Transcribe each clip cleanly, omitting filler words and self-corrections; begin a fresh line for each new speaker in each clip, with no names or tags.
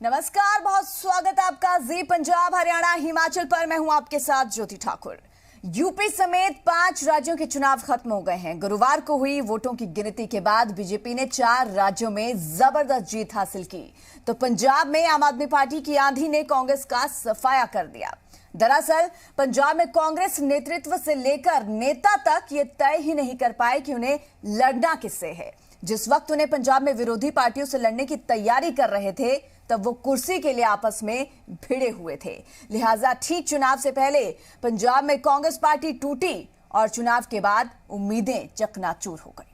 नमस्कार, बहुत स्वागत है आपका जी पंजाब हरियाणा हिमाचल पर। मैं हूं आपके साथ ज्योति ठाकुर। यूपी समेत 5 राज्यों के चुनाव खत्म हो गए हैं। गुरुवार को हुई वोटों की गिनती के बाद बीजेपी ने 4 राज्यों में जबरदस्त जीत हासिल की, तो पंजाब में आम आदमी पार्टी की आंधी ने कांग्रेस का सफाया कर दिया। दरअसल पंजाब में कांग्रेस नेतृत्व से लेकर नेता तक ये तय ही नहीं कर पाए कि उन्हें लड़ना किससे है। जिस वक्त उन्हें पंजाब में विरोधी पार्टियों से लड़ने की तैयारी कर रहे थे, तब वो कुर्सी के लिए आपस में भिड़े हुए थे। लिहाजा ठीक चुनाव से पहले पंजाब में कांग्रेस पार्टी टूटी और चुनाव के बाद उम्मीदें चकनाचूर हो गई।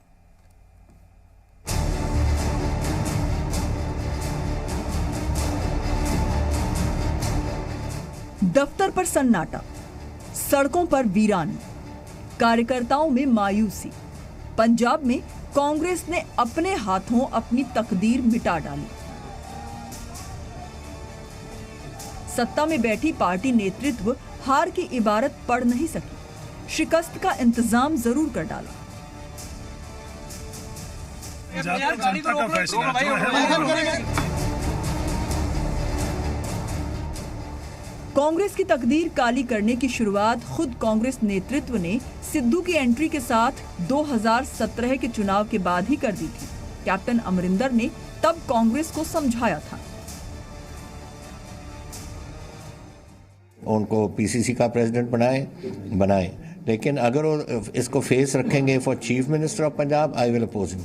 दफ्तर पर सन्नाटा, सड़कों पर वीरानी, कार्यकर्ताओं में मायूसी। पंजाब में कांग्रेस ने अपने हाथों अपनी तकदीर मिटा डाली। सत्ता में बैठी पार्टी नेतृत्व हार की इबारत पढ़ नहीं सकी, शिकस्त का इंतजाम जरूर कर डाला। कांग्रेस की तकदीर काली करने की शुरुआत खुद कांग्रेस नेतृत्व ने सिद्धू की एंट्री के साथ 2017 के चुनाव के बाद ही कर दी थी। कैप्टन अमरिंदर ने तब कांग्रेस को समझाया था।
उनको पीसीसी का प्रेसिडेंट बनाए, लेकिन अगर वो इसको फेस रखेंगे for chief minister of Punjab, I will oppose him.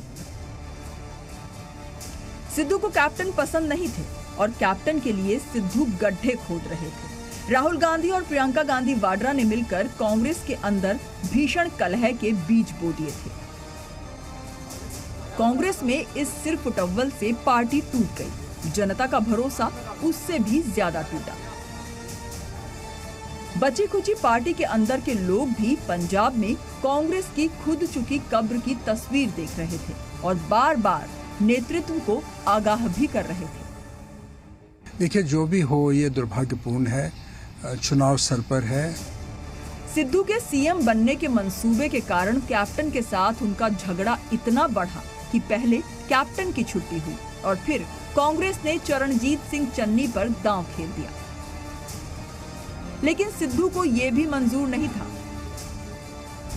Sidhu को कैप्टन पसंद नहीं थे और कैप्टन के लिए सिद्धू गड्ढे खोद रहे थे। राहुल गांधी और प्रियंका गांधी वाड्रा ने मिलकर कांग्रेस के अंदर भीषण कलह के बीज बो दिए थे। कांग्रेस में इस सिरफुटव्वल से पार्टी टूट गई। जनता का भरोसा उससे भी ज्यादा टूटा। बची खुची पार्टी के अंदर के लोग भी पंजाब में कांग्रेस की खुद चुकी कब्र की तस्वीर देख रहे थे और बार बार नेतृत्व को आगाह भी कर रहे थे।
देखिए, जो भी हो ये दुर्भाग्यपूर्ण है। चुनाव सर पर है।
सिद्धू के सीएम बनने के मंसूबे के कारण कैप्टन के साथ उनका झगड़ा इतना बढ़ा कि पहले कैप्टन की छुट्टी हुई और फिर कांग्रेस ने चरणजीत सिंह चन्नी पर दांव खेल दिया। लेकिन सिद्धू को यह भी मंजूर नहीं था।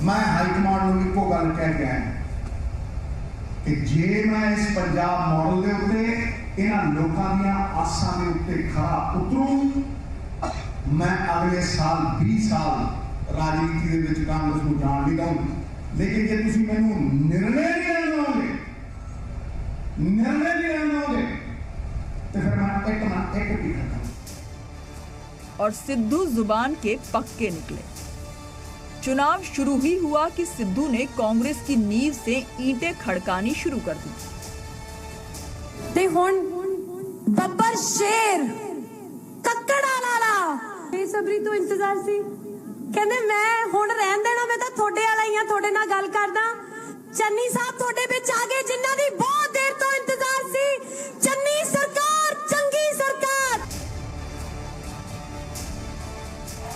मैं हाईकमांड ਨੂੰ ਇੱਕੋ ਗੱਲ ਕਹਿ ਗਿਆ ਕਿ ਜੇ ਮੈਂ ਇਸ ਪੰਜਾਬ ਮਾਡਲ ਦੇ ਉੱਤੇ ਇਹਨਾਂ ਲੋਕਾਂ ਦੀਆਂ ਆਸਾਂ ਦੇ ਉੱਤੇ ਖਰਾ ਉਤਰੂ, मैं अगले साल 20 साल राजनीति ਦੇ ਵਿੱਚ ਕਾਂਗਰਸ ਨੂੰ ਜਾਣ ਨਹੀਂ ਦਊਂਗਾ। लेकिन ਜੇ ਤੁਸੀਂ ਮੈਨੂੰ निर्णय नहीं ਲੈਣ ਦਿਓਗੇ तो फिर मैं एक ना एक भी करता।
और सिद्धू जुबान के पक्के निकले। चुनाव शुरू ही हुआ कि सिद्धू ने कांग्रेस की नींव से ईंटें खड़कानी शुरू कर दी।
ते हुण बब्बर शेर कक्कड़ा लाला बेसब्री तो इंतजार सी, कहंदे मैं हुण रहन देना, मैं तां थोड़े वाला ही हां, थोड़े नाल गल करदा। चन्नी साहब थोड़े विच आ गए जिन्हां दी बहुत देर तो इंतजार सी। चन्नी सरकार, चंगी सरकार।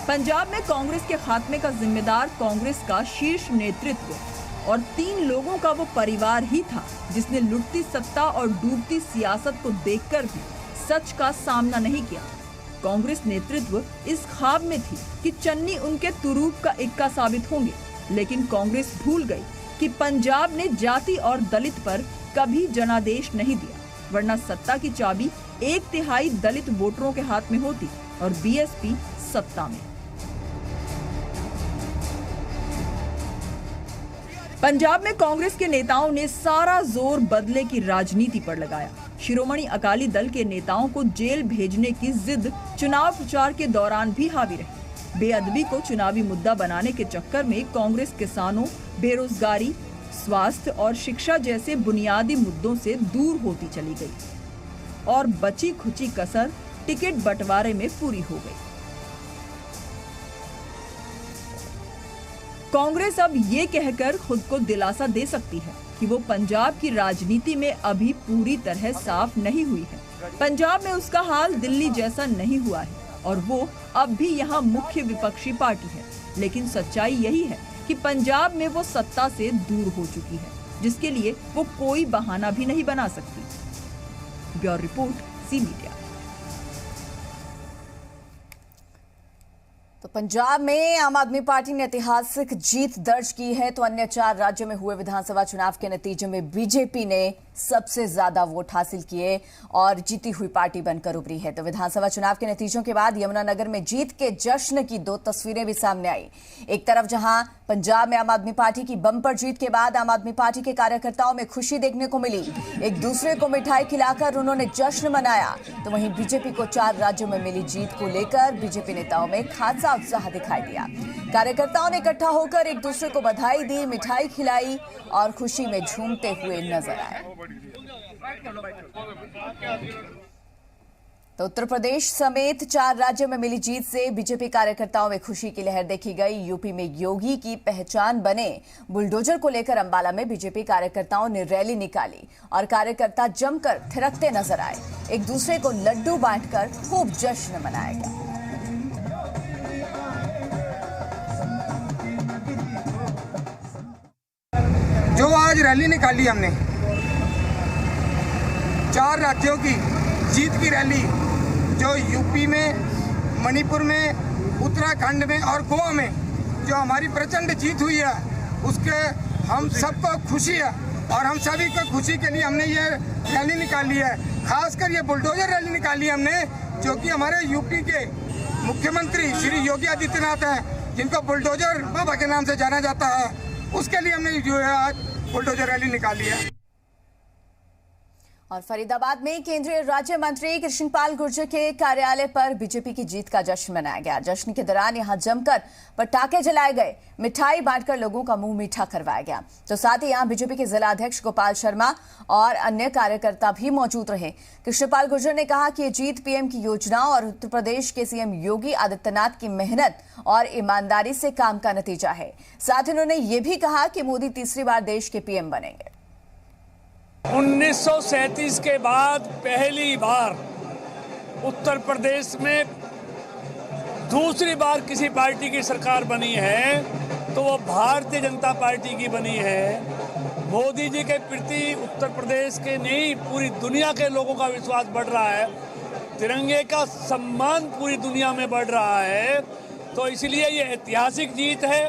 पंजाब में कांग्रेस के खात्मे का जिम्मेदार कांग्रेस का शीर्ष नेतृत्व और 3 लोगों का वो परिवार ही था जिसने लुटती सत्ता और डूबती सियासत को देखकर भी सच का सामना नहीं किया। कांग्रेस नेतृत्व इस ख्वाब में थी कि चन्नी उनके तुरूप का इक्का साबित होंगे, लेकिन कांग्रेस भूल गई कि पंजाब ने जाति और दलित पर कभी जनादेश नहीं दिया, वरना सत्ता की चाबी 1/3 दलित वोटरों के हाथ में होती और बीएसपी सत्ता में। पंजाब में कांग्रेस के नेताओं ने सारा जोर बदले की राजनीति पर लगाया। शिरोमणि अकाली दल के नेताओं को जेल भेजने की जिद चुनाव प्रचार के दौरान भी हावी रही। बेअदबी को चुनावी मुद्दा बनाने के चक्कर में कांग्रेस किसानों, बेरोजगारी, स्वास्थ्य और शिक्षा जैसे बुनियादी मुद्दों से दूर होती चली गई और बची खुची कसर टिकट बंटवारे में पूरी हो गई। कांग्रेस अब ये कहकर खुद को दिलासा दे सकती है कि वो पंजाब की राजनीति में अभी पूरी तरह साफ नहीं हुई है। पंजाब में उसका हाल दिल्ली जैसा नहीं हुआ है और वो अब भी यहाँ मुख्य विपक्षी पार्टी है, लेकिन सच्चाई यही है कि पंजाब में वो सत्ता से दूर हो चुकी है, जिसके लिए वो कोई बहाना भी नहीं बना सकती। Bureau report, C media.
तो पंजाब में आम आदमी पार्टी ने ऐतिहासिक जीत दर्ज की है, तो अन्य 4 राज्यों में हुए विधानसभा चुनाव के नतीजे में बीजेपी ने सबसे ज्यादा वोट हासिल किए और जीती हुई पार्टी बनकर उभरी है। तो विधानसभा चुनाव के नतीजों के बाद यमुनानगर में जीत के जश्न की 2 तस्वीरें भी सामने आई। एक तरफ जहां पंजाब में आम आदमी पार्टी की बम्पर जीत के बाद आम आदमी पार्टी के कार्यकर्ताओं में खुशी देखने को मिली, एक दूसरे को मिठाई खिलाकर उन्होंने जश्न मनाया। तो वहीं बीजेपी को 4 राज्यों में मिली जीत को लेकर बीजेपी नेताओं में खासा उत्साह दिखाई दिया। कार्यकर्ताओं ने इकट्ठा होकर एक दूसरे को बधाई दी, मिठाई खिलाई और खुशी में झूमते हुए नजर आए। तो उत्तर प्रदेश समेत 4 राज्यों में मिली जीत से बीजेपी कार्यकर्ताओं में खुशी की लहर देखी गई। यूपी में योगी की पहचान बने बुलडोजर को लेकर अंबाला में बीजेपी कार्यकर्ताओं ने रैली निकाली और कार्यकर्ता जमकर थिरकते नजर आए। एक दूसरे को लड्डू बांटकर खूब जश्न मनाया गया।
जो आज रैली निकाली हमने 4 राज्यों की जीत की रैली, जो यूपी में, मणिपुर में, उत्तराखंड में और गोवा में जो हमारी प्रचंड जीत हुई है, उसके हम सबको खुशी है और हम सभी को खुशी के लिए हमने ये रैली निकाली है। खासकर ये बुलडोजर रैली निकाली हमने, जो कि हमारे यूपी के मुख्यमंत्री श्री योगी आदित्यनाथ हैं, जिनको बुलडोजर बाबा के नाम से जाना जाता है, उसके लिए हमने जो है आज बुलडोजर रैली निकाली है।
और फरीदाबाद में केंद्रीय राज्य मंत्री कृष्णपाल गुर्जर के कार्यालय पर बीजेपी की जीत का जश्न मनाया गया। जश्न के दौरान यहां जमकर पटाखे जलाए गए, मिठाई बांटकर लोगों का मुंह मीठा करवाया गया। तो साथ ही यहां बीजेपी के जिला अध्यक्ष गोपाल शर्मा और अन्य कार्यकर्ता भी मौजूद रहे। कृष्णपाल गुर्जर ने कहा कि ये जीत पीएम की योजनाओं और उत्तर प्रदेश के सीएम योगी आदित्यनाथ की मेहनत और ईमानदारी से काम का नतीजा है। साथ ही उन्होंने ये भी कहा कि मोदी तीसरी बार देश के पीएम बनेंगे।
1937 के बाद पहली बार उत्तर प्रदेश में दूसरी बार किसी पार्टी की सरकार बनी है, तो वो भारतीय जनता पार्टी की बनी है। मोदी जी के प्रति उत्तर प्रदेश के नहीं पूरी दुनिया के लोगों का विश्वास बढ़ रहा है, तिरंगे का सम्मान पूरी दुनिया में बढ़ रहा है। तो इसलिए ये ऐतिहासिक जीत है।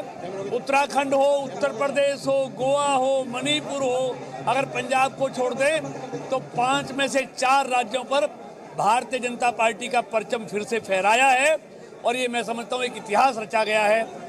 उत्तराखंड हो, उत्तर प्रदेश हो, गोवा हो, मणिपुर हो, अगर पंजाब को छोड़ दें तो 5 में से 4 राज्यों पर भारतीय जनता पार्टी का परचम फिर से फहराया है और ये मैं समझता हूँ एक इतिहास रचा गया है।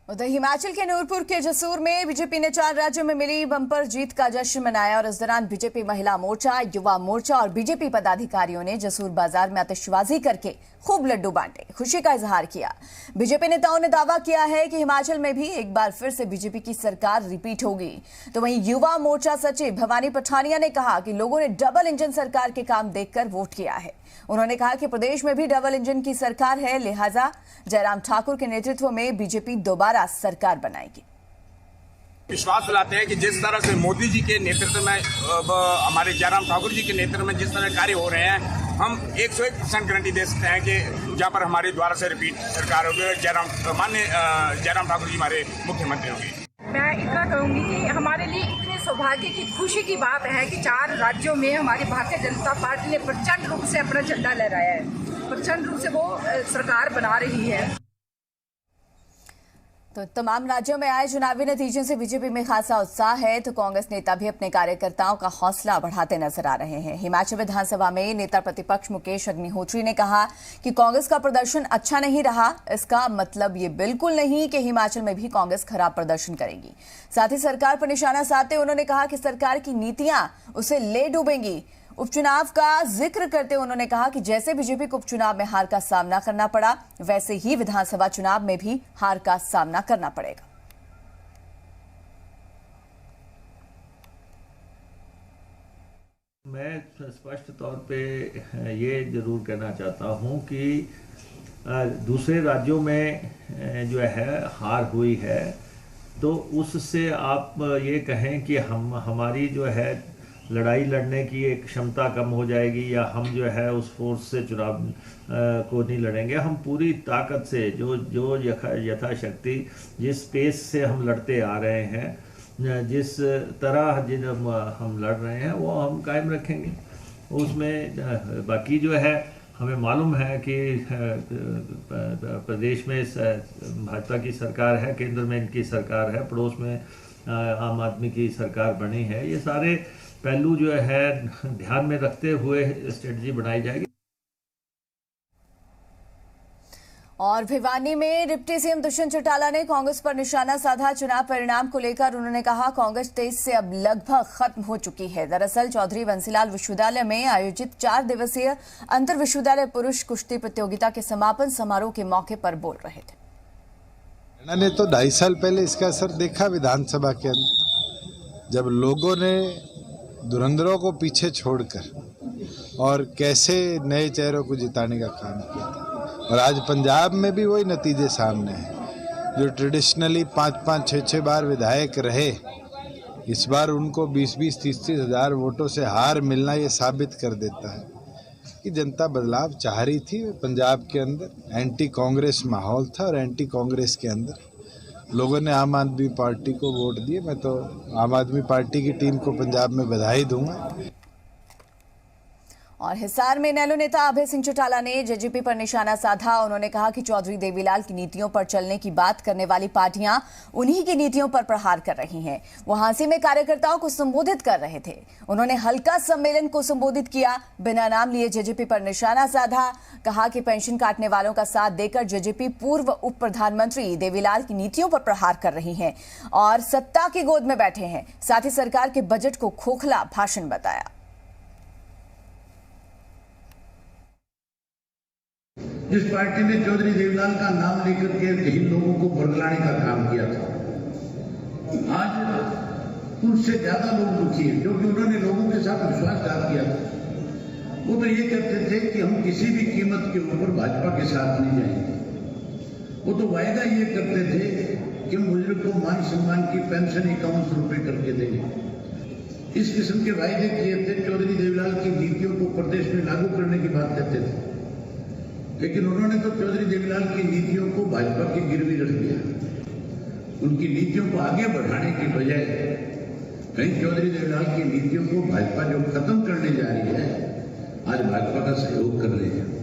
उधर हिमाचल के नूरपुर के जसूर में बीजेपी ने 4 राज्यों में मिली बम्पर जीत का जश्न मनाया और इस दौरान बीजेपी महिला मोर्चा, युवा मोर्चा और बीजेपी पदाधिकारियों ने जसूर बाजार में आतिशबाजी करके खूब लड्डू बांटे, खुशी का इजहार किया। बीजेपी नेताओं ने दावा किया है कि हिमाचल में भी एक बार फिर से बीजेपी की सरकार रिपीट होगी। तो वहीं युवा मोर्चा सचिव भवानी पठानिया ने कहा कि लोगों ने डबल इंजन सरकार के काम देखकर वोट किया है। उन्होंने कहा कि प्रदेश में भी डबल इंजन की सरकार है, लिहाजा जयराम ठाकुर के नेतृत्व में बीजेपी दोबारा सरकार बनाएगी।
विश्वास दिलाते हैं कि जिस तरह से मोदी जी के नेतृत्व में, हमारे जयराम ठाकुर जी के नेतृत्व में जिस तरह कार्य हो रहे हैं, हम 101% गारंटी दे सकते हैं कि जहाँ पर हमारे द्वारा से रिपीट सरकार होगी, माननीय जयराम ठाकुर जी हमारे मुख्यमंत्री होंगे।
मैं इतना कहूंगी कि हमारे लिए इतने सौभाग्य की खुशी की बात है कि 4 राज्यों में हमारी भारतीय जनता पार्टी ने प्रचंड रूप से अपना झंडा लहराया है, प्रचंड रूप से वो सरकार बना रही है।
तो तमाम राज्यों में आए चुनावी नतीजों से बीजेपी में खासा उत्साह है, तो कांग्रेस नेता भी अपने कार्यकर्ताओं का हौसला बढ़ाते नजर आ रहे हैं। हिमाचल विधानसभा में नेता प्रतिपक्ष मुकेश अग्निहोत्री ने कहा कि कांग्रेस का प्रदर्शन अच्छा नहीं रहा, इसका मतलब ये बिल्कुल नहीं कि हिमाचल में भी कांग्रेस खराब प्रदर्शन करेगी। साथ ही सरकार पर निशाना साधते उन्होंने कहा कि सरकार की नीतियां उसे ले डूबेंगी। उपचुनाव का जिक्र करते उन्होंने कहा कि जैसे बीजेपी को उपचुनाव में हार का सामना करना पड़ा, वैसे ही विधानसभा चुनाव में भी हार का सामना करना पड़ेगा।
मैं स्पष्ट तौर पे ये जरूर कहना चाहता हूं कि दूसरे राज्यों में जो है हार हुई है, तो उससे आप ये कहें कि हमारी जो है लड़ाई लड़ने की एक क्षमता कम हो जाएगी या हम जो है उस फोर्स से चुनाव को नहीं लड़ेंगे। हम पूरी ताकत से जो यथाशक्ति जिस पेस से हम लड़ते आ रहे हैं, जिस तरह हम लड़ रहे हैं, वो हम कायम रखेंगे। उसमें बाकी जो है हमें मालूम है कि प्रदेश में भाजपा की सरकार है, केंद्र में इनकी सरकार है, पड़ोस में आम आदमी की सरकार बनी है। ये सारे पहलू जो है ध्यान में रखते हुए स्ट्रेटजी बनाई जाएगी।
और भिवानी में डिप्टी सीएम दुष्यंत चौटाला ने कांग्रेस पर निशाना साधा। चुनाव परिणाम को लेकर उन्होंने कहा, कांग्रेस देश से अब लगभग खत्म हो चुकी है। दरअसल चौधरी बंसीलाल विश्वविद्यालय में आयोजित 4 दिवसीय अंतर विश्वविद्यालय पुरुष कुश्ती प्रतियोगिता के समापन समारोह के मौके पर बोल रहे थे।
मैंने तो 2.5 साल पहले इसका असर देखा विधानसभा के अंदर, जब लोगों ने धुरंधरों को पीछे छोड़कर और कैसे नए चेहरों को जिताने का काम किया था। और आज पंजाब में भी वही नतीजे सामने हैं। जो ट्रेडिशनली 5-5, 6-6 बार विधायक रहे, इस बार उनको 20-20, 30-30 हज़ार वोटों से हार मिलना ये साबित कर देता है कि जनता बदलाव चाह रही थी। पंजाब के अंदर एंटी कांग्रेस माहौल था और एंटी कांग्रेस के अंदर लोगों ने आम आदमी पार्टी को वोट दिए। मैं तो आम आदमी पार्टी की टीम को पंजाब में बधाई दूंगा।
और हिसार में इनेलो नेता अभय सिंह चौटाला ने जेजेपी पर निशाना साधा। उन्होंने कहा कि चौधरी देवीलाल की नीतियों पर चलने की बात करने वाली पार्टियां उन्हीं की नीतियों पर प्रहार कर रही हैं। वो हांसी में कार्यकर्ताओं को संबोधित कर रहे थे। उन्होंने हल्का सम्मेलन को संबोधित किया, बिना नाम लिए जेजेपी पर निशाना साधा। कहा कि पेंशन काटने वालों का साथ देकर जेजेपी पूर्व उप प्रधानमंत्री देवीलाल की नीतियों पर प्रहार कर रही है और सत्ता की गोद में बैठे हैं। साथ ही सरकार के बजट को खोखला भाषण बताया।
जिस पार्टी ने चौधरी देवीलाल का नाम लेकर के कई लोगों को बरगलाने का काम किया था, आज उनसे ज्यादा लोग दुखी हैं, क्योंकि उन्होंने लोगों के साथ विश्वासघात किया था। वो तो ये कहते थे कि हम किसी भी कीमत के ऊपर भाजपा के साथ नहीं जाएंगे। वो तो वायदा ये करते थे कि हम बुजुर्ग को मान सम्मान की पेंशन 51 रुपए करके देंगे। इस किस्म के वायदे किए थे। चौधरी देवीलाल की नीतियों को प्रदेश में लागू करने की बात कहते थे, लेकिन उन्होंने तो चौधरी देवीलाल की नीतियों को भाजपा की गिरवी रख दिया। उनकी नीतियों को आगे बढ़ाने की बजाय कहीं चौधरी देवीलाल की नीतियों को भाजपा जो खत्म करने जा रही है, आज भाजपा का सहयोग कर रही है।